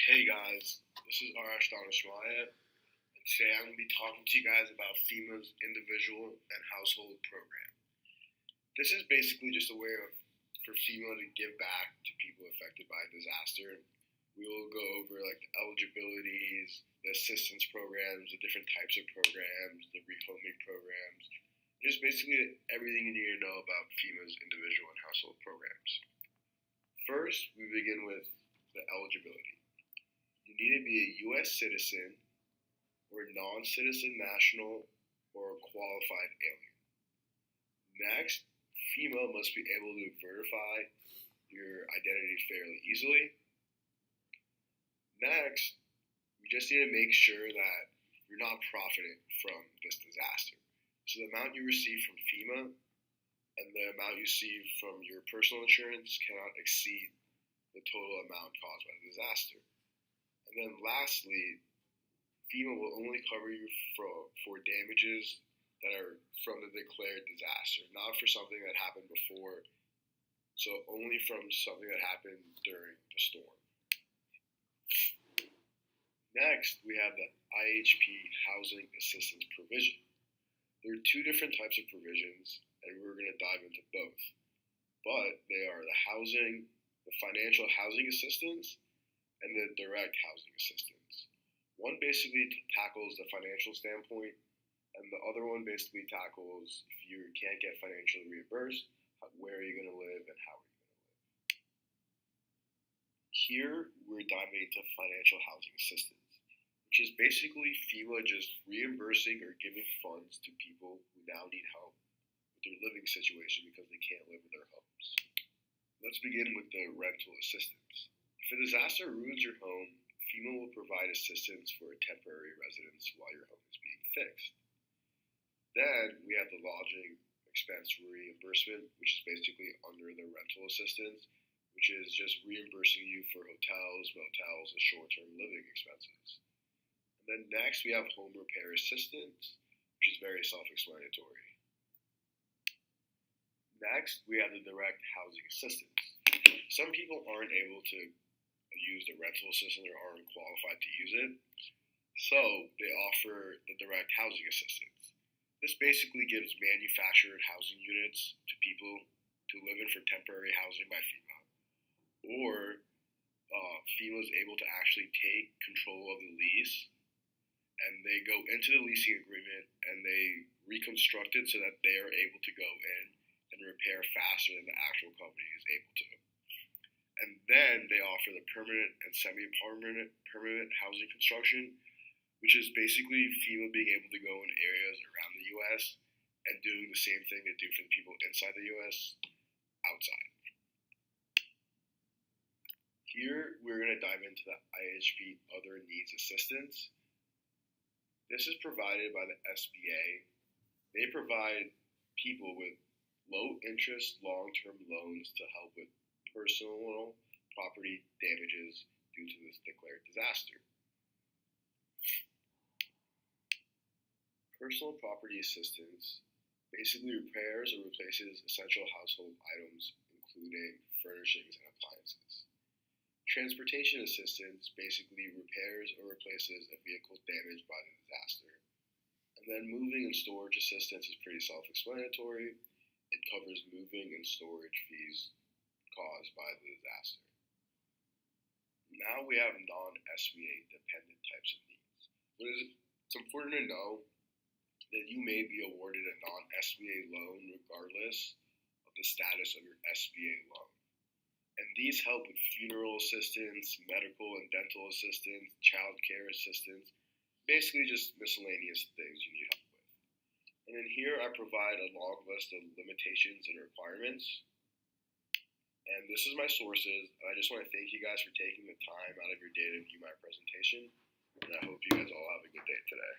Hey guys, this is Arash Danishmaya, and today I'm going to be talking to you guys about FEMA's individual and household program. This is basically just a way for FEMA to give back to people affected by a disaster. We will go over like the eligibilities, the assistance programs, the different types of programs, the rehoming programs, just basically everything you need to know about FEMA's individual and household programs. First, we begin with the eligibility. You need to be a U.S. citizen or non-citizen national or a qualified alien. Next, FEMA must be able to verify your identity fairly easily. Next, you just need to make sure that you're not profiting from this disaster. So the amount you receive from FEMA and the amount you receive from your personal insurance cannot exceed the total amount caused by the disaster. And then lastly, FEMA will only cover you for damages that are from the declared disaster, not for something that happened before, so only from something that happened during the storm. Next, we have the IHP Housing Assistance Provision. There are two different types of provisions, and we're going to dive into both. But they are the financial housing assistance, and the direct housing assistance. One basically tackles the financial standpoint, and the other one basically tackles if you can't get financially reimbursed, where are you going to live and how are you going to live. Here, we're diving into financial housing assistance, which is basically FEMA just reimbursing or giving funds to people who now need help with their living situation because they can't live in their homes. Let's begin with the rental assistance. If a disaster ruins your home, FEMA will provide assistance for a temporary residence while your home is being fixed. Then we have the lodging expense reimbursement, which is basically under the rental assistance, which is just reimbursing you for hotels, motels, and short-term living expenses. And then next we have home repair assistance, which is very self-explanatory. Next, we have the direct housing assistance. Some people aren't able to use the rental assistance or aren't qualified to use it, so they offer the direct housing assistance. This basically gives manufactured housing units to people to live in for temporary housing by FEMA, or FEMA is able to actually take control of the lease, and they go into the leasing agreement and they reconstruct it so that they are able to go in and repair faster than the actual company is able to. And then they offer the permanent and permanent housing construction, which is basically FEMA being able to go in areas around the U.S. and doing the same thing they do for the people inside the U.S. outside. Here, we're going to dive into the IHP Other Needs Assistance. This is provided by the SBA. They provide people with low-interest, long-term loans to help with personal property damages due to this declared disaster. Personal property assistance basically repairs or replaces essential household items, including furnishings and appliances. Transportation assistance basically repairs or replaces a vehicle damaged by the disaster. And then moving and storage assistance is pretty self-explanatory. It covers moving and storage fees caused by the disaster. Now we have non-SBA dependent types of needs. It's important to know that you may be awarded a non-SBA loan regardless of the status of your SBA loan. And these help with funeral assistance, medical and dental assistance, child care assistance, basically just miscellaneous things you need help with. And then here I provide a long list of limitations and requirements. And this is my sources, and I just want to thank you guys for taking the time out of your day to view my presentation, and I hope you guys all have a good day today.